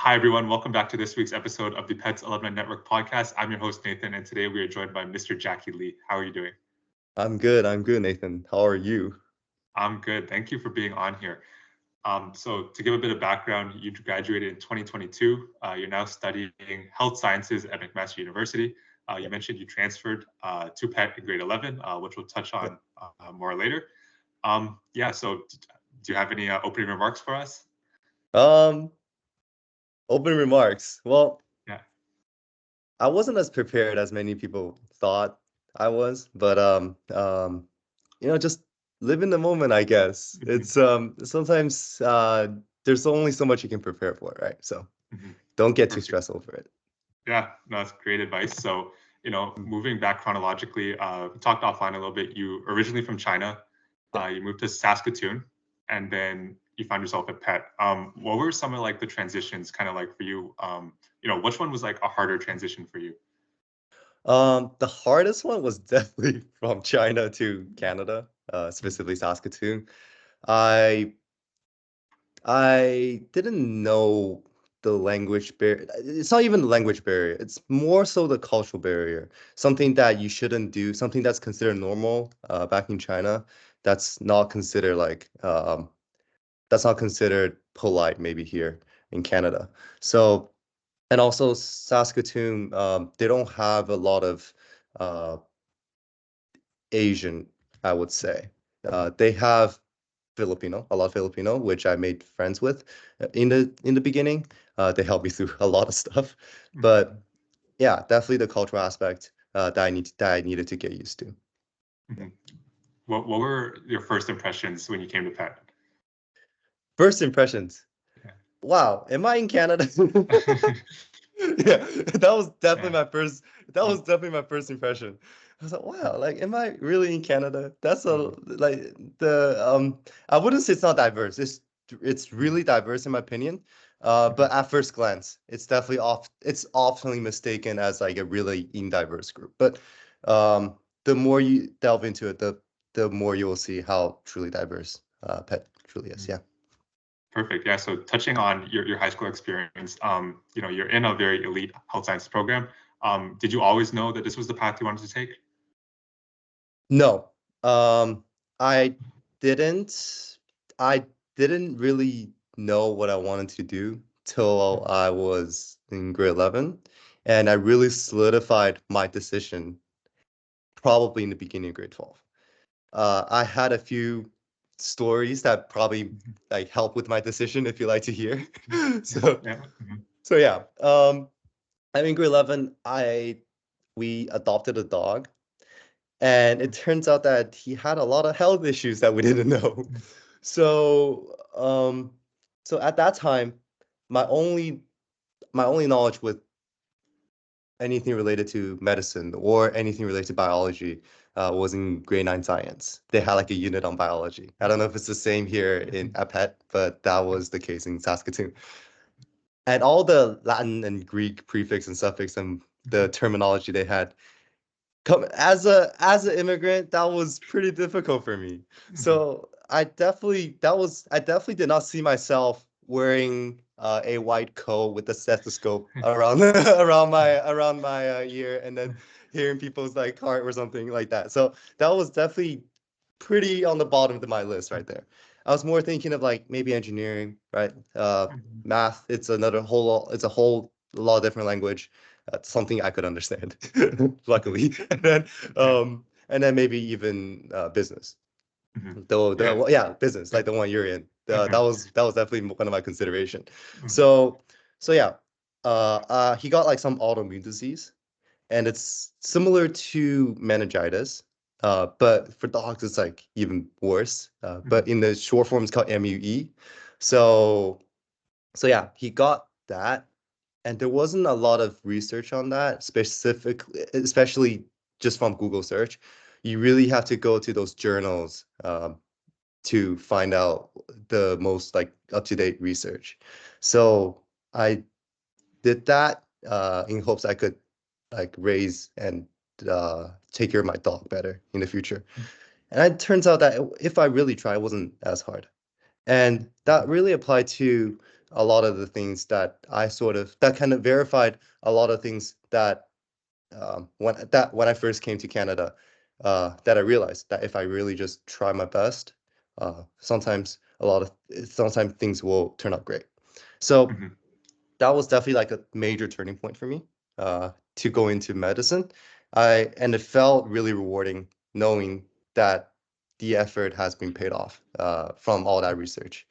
Hi, everyone. Welcome back to this week's episode of the PETHS Alumni Network podcast. I'm your host, Nathan, and today we are joined by Mr. Jacky Li. How are you doing? I'm good, Nathan. How are you? I'm good. Thank you for being on here. So to give a bit of background, you graduated in 2022. You're now studying health sciences at McMaster University. You mentioned you transferred to PET in grade 11, which we'll touch on more later. So do you have any opening remarks for us? Opening remarks. Well, Yeah. I wasn't as prepared as many people thought I was, but just live in the moment, I guess. It's sometimes there's only so much you can prepare for, right? So don't get too stressed over it. Yeah, no, that's great advice. So, moving back chronologically, we talked offline a little bit. You originally from China, you moved to Saskatoon, and then you found yourself at PET. What were some of like the transitions kind of like for you? Which one was like a harder transition for you? The hardest one was definitely from China to Canada, specifically Saskatoon. I didn't know the language barrier. It's not even the language barrier. It's more so the cultural barrier. Something that you shouldn't do, something that's considered normal back in China, that's not considered that's not considered polite maybe here in Canada. So, and also Saskatoon, they don't have a lot of Asian, I would say. They have a lot of Filipino, which I made friends with in the beginning. They helped me through a lot of stuff, but yeah, definitely the cultural aspect that I needed to get used to. Mm-hmm. What were your first impressions when you came to PET? First impressions. Yeah. Wow, am I in Canada? Yeah, that was definitely my first. That was definitely my first impression. I was like, wow, like, am I really in Canada? That's I wouldn't say it's not diverse. It's really diverse in my opinion. But at first glance, it's definitely it's often mistaken as like a really diverse group. But the more you delve into it, the more you will see how truly diverse PET truly is. Yeah. Perfect. Yeah. So touching on your high school experience, you're in a very elite health science program. Did you always know that this was the path you wanted to take? No, I didn't. I didn't really know what I wanted to do till I was in grade 11, and I really solidified my decision probably in the beginning of grade 12. I had a few stories that probably like help with my decision if you like to hear. So, so yeah. I mean, grade 11, we adopted a dog. And it turns out that he had a lot of health issues that we didn't know. So, so at that time, my only knowledge with anything related to medicine or anything related to biology was in grade 9 science. They had like a unit on biology. I don't know if it's the same here in PET, but that was the case in Saskatoon. And all the Latin and Greek prefix and suffix and the terminology they had come as an immigrant, that was pretty difficult for me. So I definitely did not see myself wearing a white coat with a stethoscope around around my ear and then hearing people's like heart or something like that. So that was definitely pretty on the bottom of my list right there. I was more thinking of like maybe engineering, right? Math, it's a whole lot of different language. Something I could understand, luckily. And then maybe even business. Business, like the one you're in. That was definitely one of my consideration. So yeah, he got like some autoimmune disease, and it's similar to meningitis. But for dogs, it's like even worse. But in the short form, it's called MUE. So yeah, he got that, and there wasn't a lot of research on that, especially just from Google search. You really have to go to those journals to find out the most like up-to-date research. So I did that in hopes I could like raise and take care of my dog better in the future. And it turns out that if I really try, it wasn't as hard. And that really applied to a lot of the things that that kind of verified a lot of things that when I first came to Canada, that I realized that if I really just try my best, sometimes sometimes things will turn out great. So Mhm. that was definitely like a major turning point for me to go into medicine. And it felt really rewarding knowing that the effort has been paid off from all that research,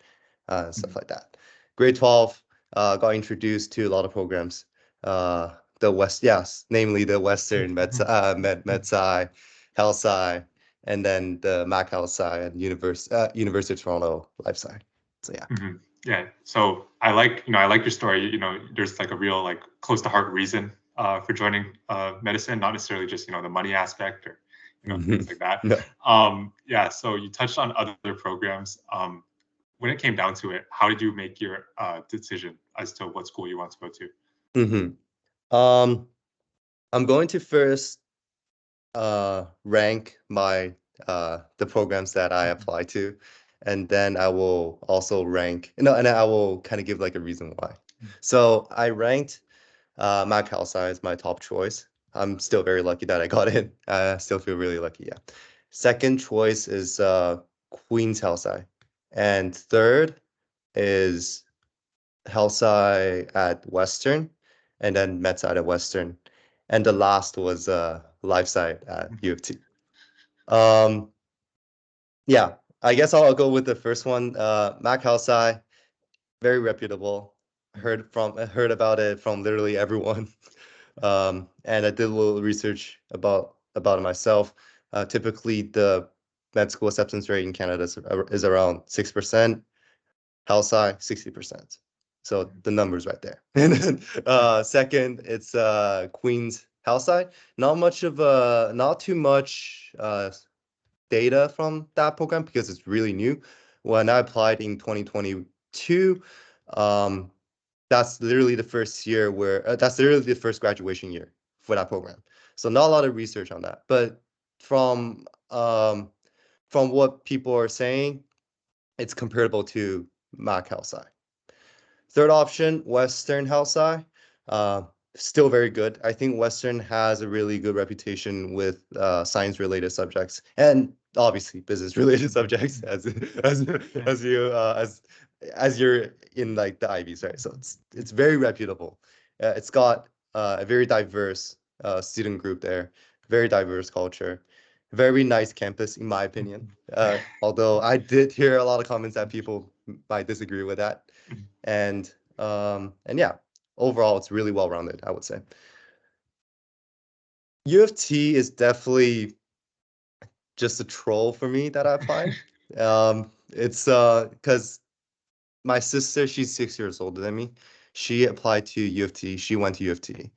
stuff Mhm. like that. Grade 12, got introduced to a lot of programs. Namely the Western Med Sci, Health Sci, and then the Mac Health Sci and University of Toronto Life Sci. So yeah. Mhm. Yeah. So I like your story. There's like a real like close to heart reason for joining medicine, not necessarily just the money aspect or things like that. No. Yeah. So you touched on other programs. When it came down to it, how did you make your decision as to what school you want to go to? Um, I'm going to first rank the programs that I Mhm. apply to, and then I will also rank, and I will kind of give like a reason why. So I ranked Mac Health as my top choice. I'm still very lucky that I got in. I still feel really lucky, yeah. Second choice is Queen's Health, and third is Health at Western, and then Med Sci at Western, and the last was Life Sci at U of T. Yeah, I guess I'll go with the first one. Mac Health, very reputable. Heard about it from literally everyone. And I did a little research about it myself. Typically, the med school acceptance rate in Canada is around 6%. Health 60%. So the numbers right there. And then second, it's Queen's Health. Not too much data from that program because it's really new. When I applied in 2022, um, that's literally the first year that's literally the first graduation year for that program. So not a lot of research on that, but from um, from what people are saying, it's comparable to Mac Health. Third option, Western Health. Uh, Still very good. I think Western has a really good reputation with science-related subjects and obviously business-related subjects as as you as you're in like the Ivies, right? So it's very reputable. It's got a very diverse student group there, very diverse culture, very nice campus in my opinion. Although I did hear a lot of comments that people might disagree with that. And yeah, overall it's really well rounded, I would say. U of T is definitely just a troll for me that I applied. It's because my sister, she's 6 years older than me. She applied to U of T. She went to U of T.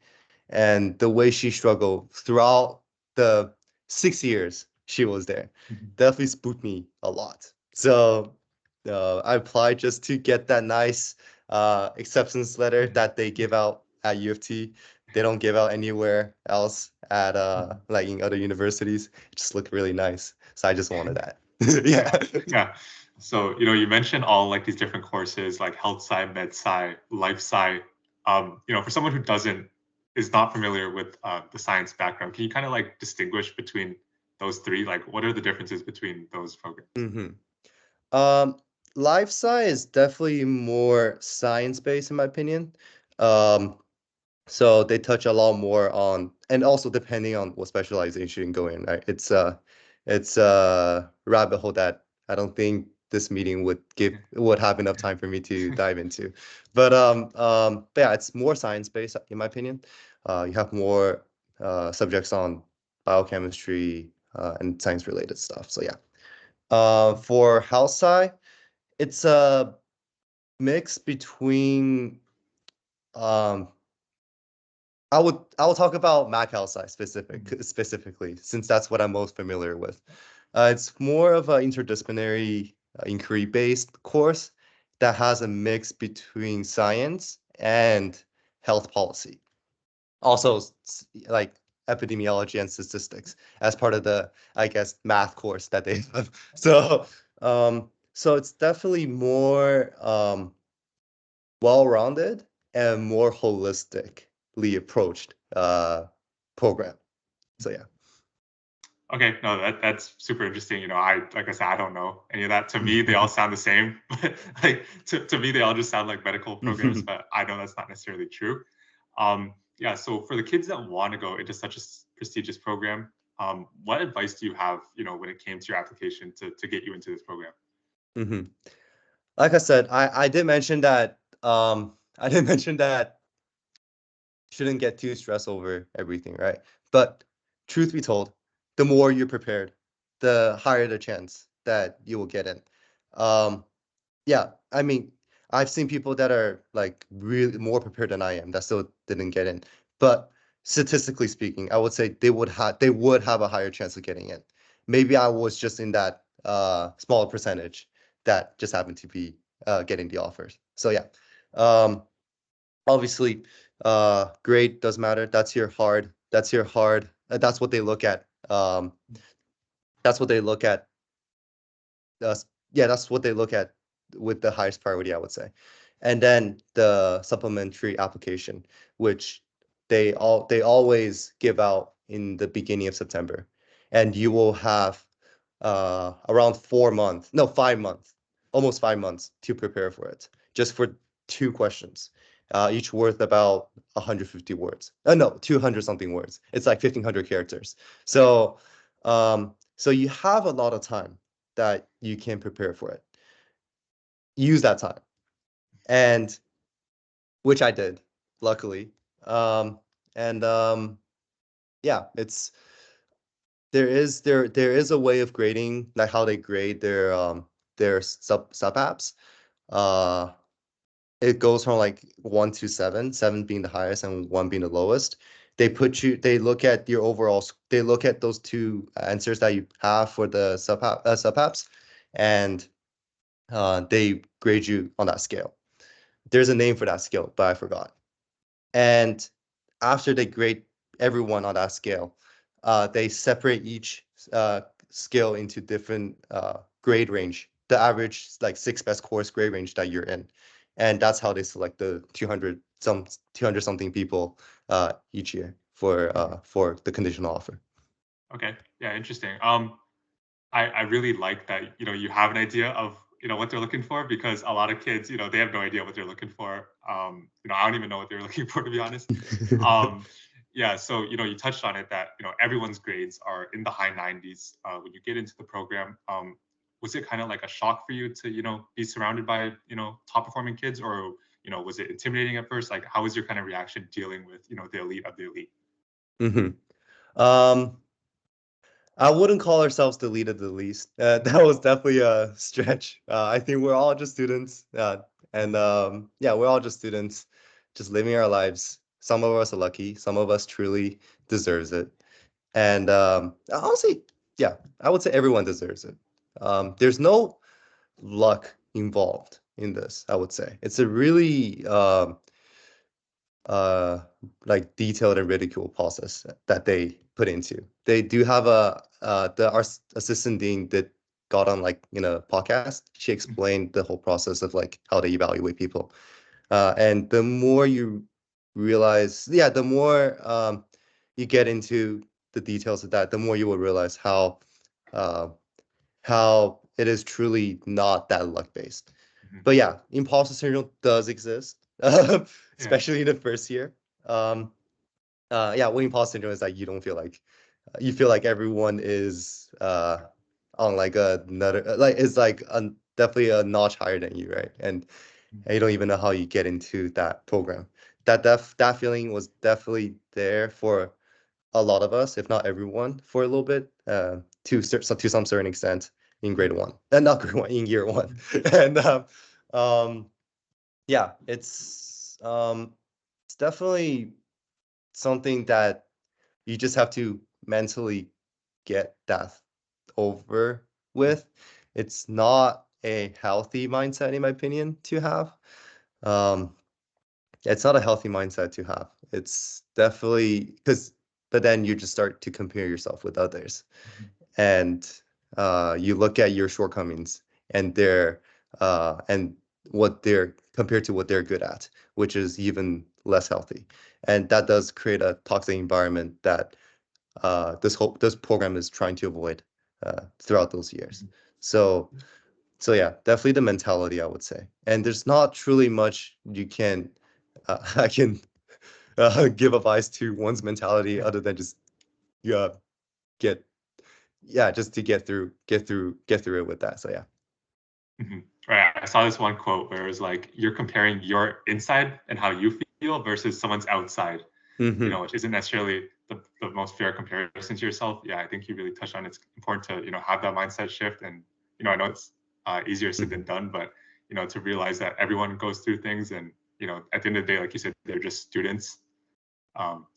And the way she struggled throughout the 6 years she was there definitely spooked me a lot. So I applied just to get that nice acceptance letter that they give out at U of T. They don't give out anywhere else at like in other universities. It just looked really nice. So I just wanted that. Yeah, Yeah. yeah. So you mentioned all like these different courses like health sci, med sci, life sci. For someone who is not familiar with the science background, can you kind of like distinguish between those three? Like, what are the differences between those programs? hmm Um, Life sci is definitely more science-based in my opinion. Um, so they touch a lot more on, and also depending on what specialization you go in, right? It's a rabbit hole that I don't think this meeting would have enough time for me to dive into. But yeah, it's more science-based in my opinion. You have more subjects on biochemistry and science-related stuff. So yeah. For health sci, it's a mix between um I will talk about Mac health sci specifically since that's what I'm most familiar with. It's more of an interdisciplinary inquiry-based course that has a mix between science and health policy. Also, like epidemiology and statistics as part of the, I guess, math course that they have. So it's definitely more well-rounded and more holistically approached program. So yeah. Okay, no, that's super interesting. You know, like I said, I don't know any of that. To me, they all sound the same. But like to me, they all just sound like medical programs, but I know that's not necessarily true. Yeah, so for the kids that want to go into such a prestigious program, what advice do you have, you know, when it came to your application to get you into this program? Like I said, I did mention that shouldn't get too stressed over everything, right? But truth be told, the more you're prepared, the higher the chance that you will get in. Yeah, I mean, I've seen people that are like really more prepared than I am that still didn't get in. But statistically speaking, I would say they would have a higher chance of getting in. Maybe I was just in that smaller percentage that just happened to be getting the offers. So yeah. Obviously, grade does matter. That's your hard. That's what they look at. That's what they look at. Yeah, that's what they look at with the highest priority, I would say. And then the supplementary application, which they always give out in the beginning of September, and you will have around 4 months, no, 5 months, almost 5 months to prepare for it, just for 2 questions, each worth about 150 words. No, 200 something words. It's like 1,500 characters. So, so you have a lot of time that you can prepare for it. Use that time, and which I did, luckily. And yeah, there is a way of grading, like how they grade their sub apps. Uh, it goes from like 1 to 7, 7 being the highest and 1 being the lowest. They look at your overall, they look at those 2 answers that you have for the sub apps, and they grade you on that scale. There's a name for that scale, but I forgot. And after they grade everyone on that scale, they separate each scale into different grade range, the average like 6 best course grade range that you're in. And that's how they select the 200 something people each year for the conditional offer. Okay, yeah, interesting. I really like that, you know, you have an idea of, you know, what they're looking for, because a lot of kids, you know, they have no idea what they're looking for. You know, I don't even know what they're looking for, to be honest. Yeah, so, you know, you touched on it that, you know, everyone's grades are in the high 90s when you get into the program. Was it kind of like a shock for you to, you know, be surrounded by, you know, top performing kids, or, you know, was it intimidating at first? Like, how was your kind of reaction dealing with, you know, the elite of the elite? Um, I wouldn't call ourselves the lead of the least. That was definitely a stretch. I think we're all just students, and yeah, we're all just students, just living our lives. Some of us are lucky. Some of us truly deserves it. And honestly, yeah, I would say everyone deserves it. There's no luck involved in this. I would say it's a really uh like detailed and ridiculed process that they put into. They do have our assistant dean that got on like in a podcast. She explained the whole process of like how they evaluate people. And the more you realize, yeah, the more you get into the details of that, the more you will realize uh how it is truly not that luck based. But yeah, imposter syndrome does exist, Yeah. especially in the first year. Um, yeah, what imposter syndrome is like you feel like everyone is on like another like it's like definitely a notch higher than you, right? And you don't even know how you get into that program. That feeling was definitely there for a lot of us, if not everyone, for a little bit, to some certain extent in grade 1, and not grade 1 in year 1, and yeah, it's definitely something that you just have to mentally get that over with. It's not a healthy mindset, in my opinion, to have. Um, it's not a healthy mindset to have. It's definitely but then you just start to compare yourself with others, and you look at your shortcomings and their and compared to what they're good at, which is even less healthy. And that does create a toxic environment that this program is trying to avoid throughout those years. So yeah, definitely the mentality, I would say. And there's not truly much you can I can give advice to one's mentality other than just get just to get through it with that. So yeah. Mhm. Right. I saw this one quote where it was like, you're comparing your inside and how you feel versus someone's outside, which isn't necessarily the most fair comparison to yourself. Yeah, I think you really touched on it's important to, have that mindset shift. And, I know it's easier said than done, but, to realize that everyone goes through things and, at the end of the day, like you said, they're just students.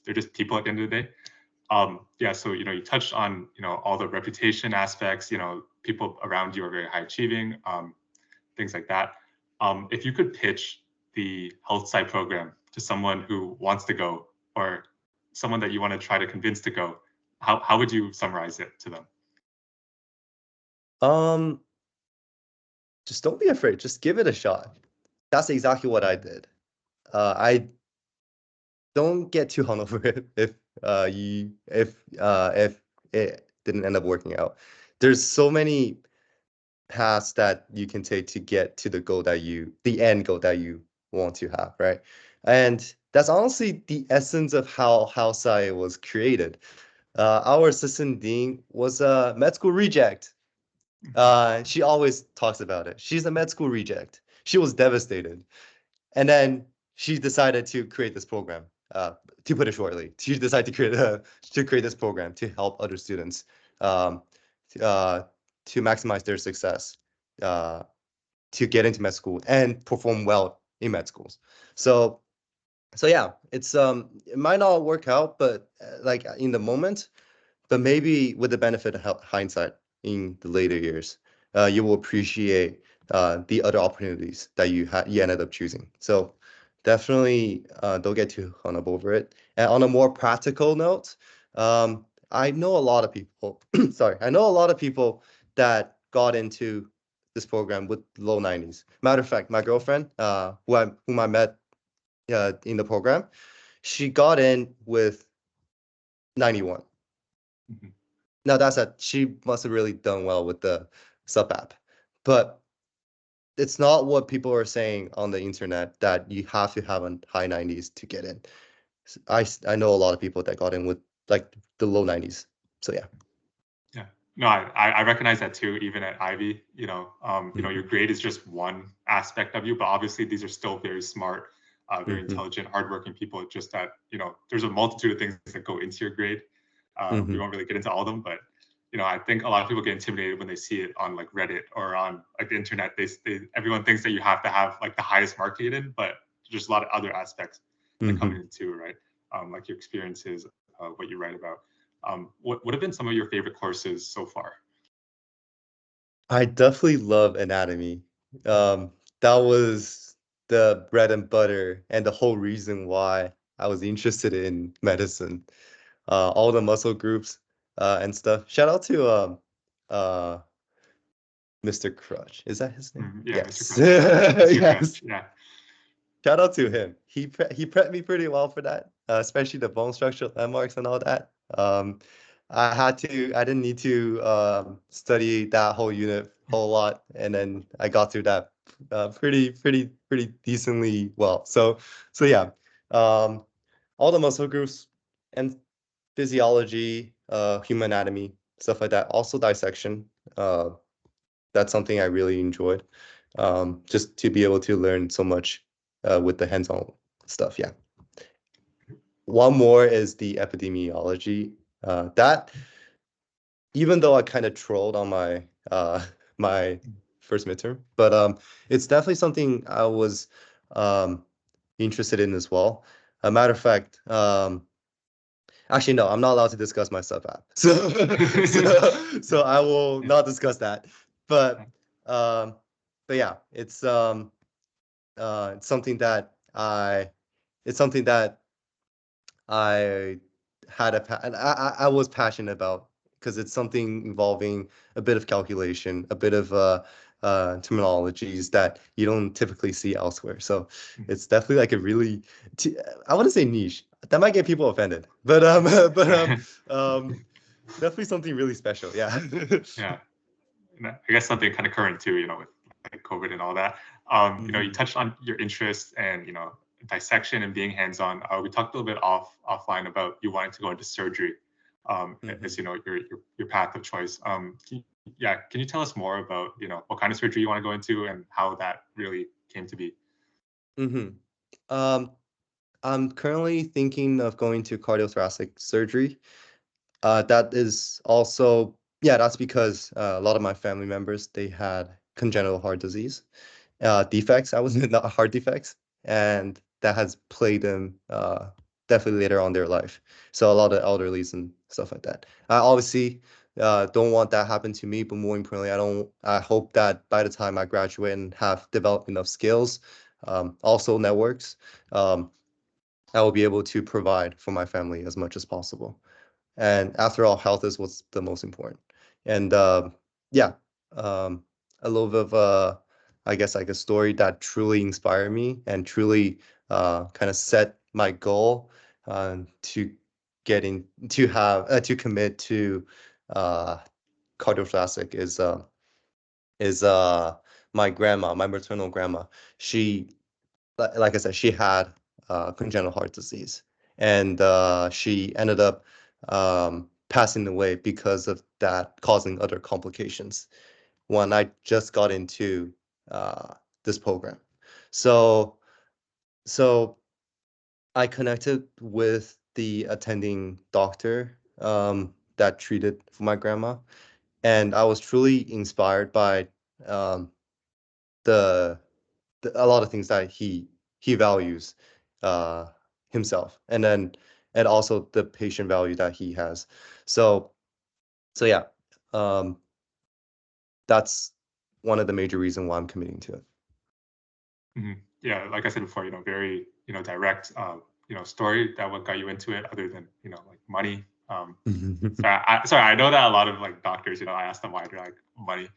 They're just people at the end of the day. Yeah, so you touched on all the reputation aspects. People around you are very high achieving, things like that. If you could pitch the health sci program to someone who wants to go, or someone that you want to try to convince to go, how would you summarize it to them? Just don't be afraid. Just give it a shot. That's exactly what I did. I don't get too hung over it if it didn't end up working out. There's so many paths that you can take to get to the end goal that you want to have, right? And that's honestly the essence of how House I was created. Our assistant dean was a med school reject. She always talks about it. She's a med school reject. She was devastated. And then she decided to create this program. To put it shortly, she decided to create this program to help other students um, uh, to maximize their success, to get into med school and perform well in med schools. So yeah, it might not work out, but like in the moment, but maybe with the benefit of hindsight in the later years, you will appreciate the other opportunities that you ended up choosing. So definitely don't get too hung up over it. And on a more practical note, I know a lot of people. Sorry, I know a lot of people that got into this program with low 90s. Matter of fact, my girlfriend, whom I met in the program, she got in with 91. Mm-hmm. Now that said, she must have really done well with the sub app, but it's not what people are saying on the internet that you have to have a high 90s to get in. I know a lot of people that got in with like the low 90s. So yeah. Yeah. No, I recognize that too, even at Ivy. Your grade is just one aspect of you, but obviously these are still very smart, very intelligent, hardworking people. Just that, there's a multitude of things that go into your grade. We won't really get into all of them, but I think a lot of people get intimidated when they see it on like Reddit or on like the internet. Everyone thinks that you have to have like the highest mark to get in, but there's a lot of other aspects that come in too, right? Like your experiences, what you write about. What have been some of your favorite courses so far? I definitely love anatomy. That was the bread and butter and the whole reason why I was interested in medicine. All the muscle groups and stuff. Shout out to uh, Mr. Crutch. Is that his name? Yeah, Mr. Yes. Crunch. Mr. Yes. Crunch. Yeah. Shout out to him. He prepped me pretty well for that, especially the bone structural landmarks and all that. I didn't need to study that whole unit whole lot, and then I got through that pretty decently well. So yeah, all the muscle groups and physiology, human anatomy, stuff like that. Also dissection. That's something I really enjoyed. Just to be able to learn so much with the hands-on stuff. Yeah. One more is the epidemiology. That even though I kind of trolled on my my first midterm, but it's definitely something I was interested in as well. A matter of fact, actually, no, I'm not allowed to discuss my sub app. So I will not discuss that. But um, but yeah, it's something that I had I was passionate about because it's something involving a bit of calculation, a bit of terminologies that you don't typically see elsewhere. So it's definitely like a really, I want to say niche. That might get people offended, but definitely something really special. Yeah. Yeah. I guess something kind of current too, with like COVID and all that. You touched on your interests and dissection and being hands-on. We talked a little bit offline about you wanting to go into surgery, as your path of choice. Can you tell us more about what kind of surgery you want to go into and how that really came to be? I'm currently thinking of going to cardiothoracic surgery. That is also, yeah, that's because a lot of my family members, they had congenital heart disease defects. I was not heart defects, and that has plagued them definitely later on in their life. So a lot of elderlies and stuff like that. I obviously don't want that happen to me, but more importantly, I hope that by the time I graduate and have developed enough skills, also networks, I will be able to provide for my family as much as possible. And after all, health is what's the most important. And yeah, um, a little bit of I guess like a story that truly inspired me and truly kind of set my goal to getting to have to commit to uh, cardiothoracic is my grandma, my maternal grandma. She, like I said, she had congenital heart disease, and she ended up passing away because of that, causing other complications when I just got into this program. So, so I connected with the attending doctor that treated for my grandma, and I was truly inspired by um, the a lot of things that he values uh himself, and also the patient value that he has. So yeah, um that's one of the major reasons why I'm committing to it. Yeah, like I said before, very direct story that what got you into it, other than like money. Sorry, I know that a lot of like doctors, I ask them why they're like money,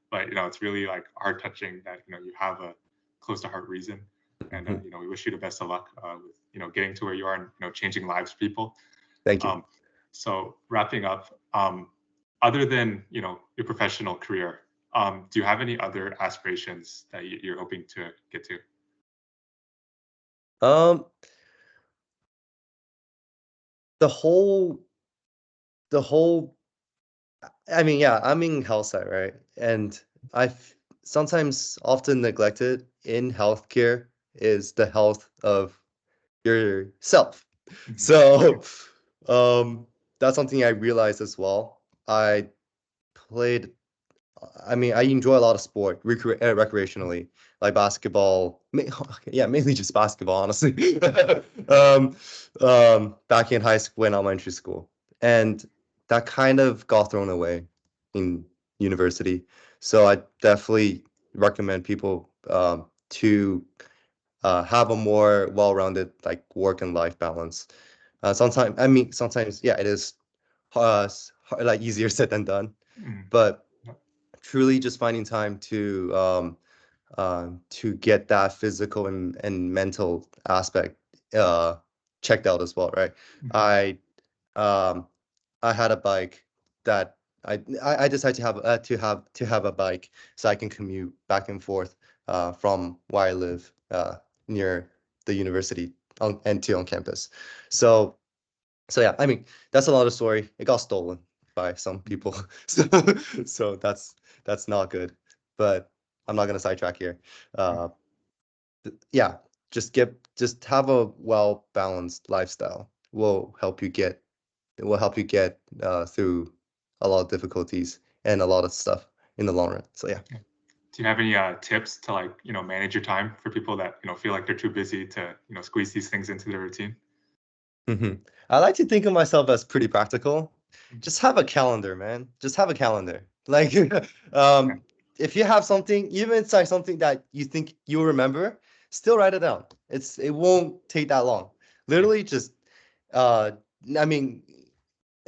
but it's really like heart touching that you have a close to heart reason, and we wish you the best of luck with getting to where you are and changing lives for people. Thank you. So wrapping up, other than your professional career, do you have any other aspirations that you're hoping to get to? um the whole the whole I mean, yeah, I'm in health side, right? And I've sometimes often neglected in healthcare is the health of yourself. So that's something I realized as well. Played I mean, I enjoy a lot of sport recreationally, like basketball. Yeah, mainly just basketball, honestly. um, back in high school and elementary school, and that kind of got thrown away in university. So I definitely recommend people to have a more well-rounded like work and life balance. Sometimes, yeah, it is like easier said than done, but truly just finding time to get that physical and mental aspect checked out as well, right? I um I had a bike that I decided to have a bike so I can commute back and forth from where I live near the university on campus. So yeah, I mean, that's a lot of story. It got stolen by some people. So that's not good. But I'm not gonna sidetrack here. Uh yeah, just have a well-balanced lifestyle will help you get through a lot of difficulties and a lot of stuff in the long run. So yeah. Do you have any tips to like manage your time for people that feel like they're too busy to squeeze these things into their routine? I like to think of myself as pretty practical. Just have a calendar, man. Just have a calendar. Like, Okay. if you have something, even if it's like something that you think you'll remember, still write it down. It won't take that long. Literally, just, uh, I mean,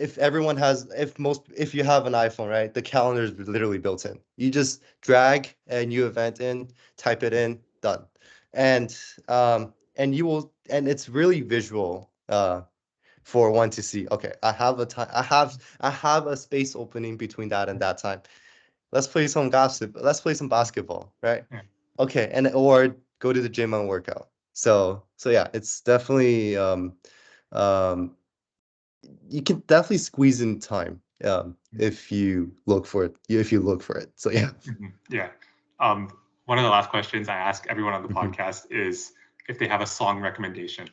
if everyone has, if you have an iPhone, right, the calendar is literally built in. You just drag a new event in, type it in, done. And and it's really visual for one to see, okay, I have a time, I have a space opening between that and that time. Let's play some gossip. Let's play some basketball, right? Yeah. Okay, and or go to the gym and work out. So yeah, it's definitely um you can definitely squeeze in time if you look for it. If you look for it. So yeah. Yeah. One of the last questions I ask everyone on the podcast is if they have a song recommendation.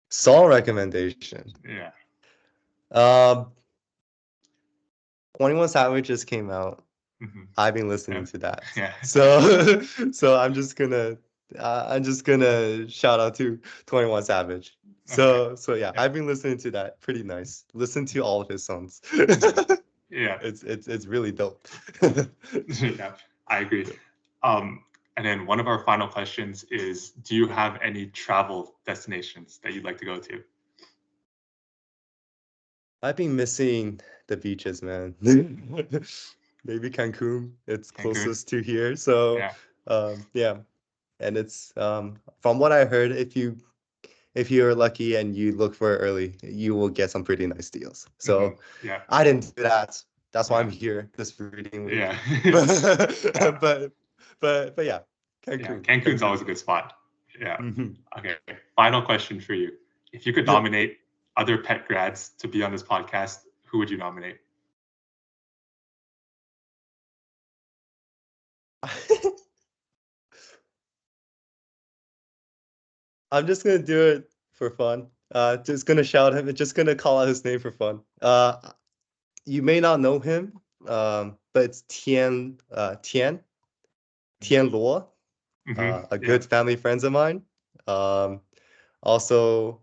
Song recommendation. Yeah. 21 Savage just came out. I've been listening Yeah. to that. Yeah. So I'm just gonna shout out to 21 Savage. So yeah, I've been listening to that. Pretty nice. Listen to all of his songs. Yeah. It's really dope. Yeah, I agree. And then one of our final questions is, do you have any travel destinations that you'd like to go to? I've been missing the beaches, man. Maybe Cancun. It's Cancun? closest to here. So Yeah. yeah. And it's from what I heard, if you're lucky and you look for it early, you will get some pretty nice deals. So Yeah. I didn't do that. That's why Yeah. I'm here this reading week. Yeah. But yeah, Yeah. Cancun. Cancun's always a Cancun. good spot. Yeah. Mhm. Okay. Final question for you. If you could Yep. nominate other pet grads to be on this podcast, who would you nominate? I'm just gonna do it for fun. Just gonna shout him. Just gonna call out his name for fun. You may not know him, but it's Tian Luo, a Yeah. good family friends of mine. Also,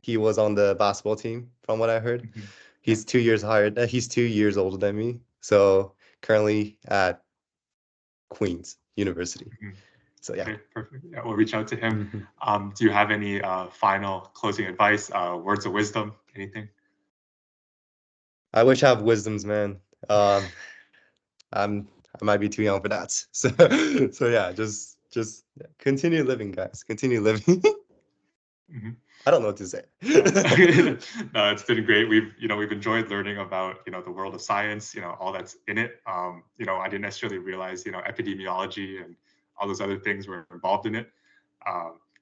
he was on the basketball team, from what I heard. Yeah. He's 2 years higher. He's 2 years older than me. So currently at Queen's University. So yeah. Okay, perfect. Yeah, we'll reach out to him. Do you have any final closing advice, words of wisdom, anything? I wish I have wisdoms, man. I might be too young for that. So yeah, just continue living, guys. Continue living. I don't know what to say. No, it's been great. We've enjoyed learning about, the world of science, all that's in it. I didn't necessarily realize, epidemiology and all those other things were involved in it.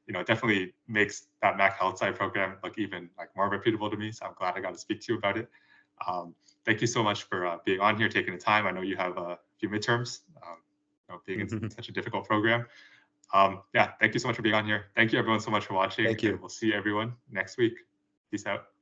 It definitely makes that Mac Health Sci program look even more reputable to me. So I'm glad I got to speak to you about it. Thank you so much for being on here, taking the time. I know you have a few midterms, being in such a difficult program. Yeah, thank you so much for being on here. Thank you everyone so much for watching. Thank you. And we'll see everyone next week. Peace out.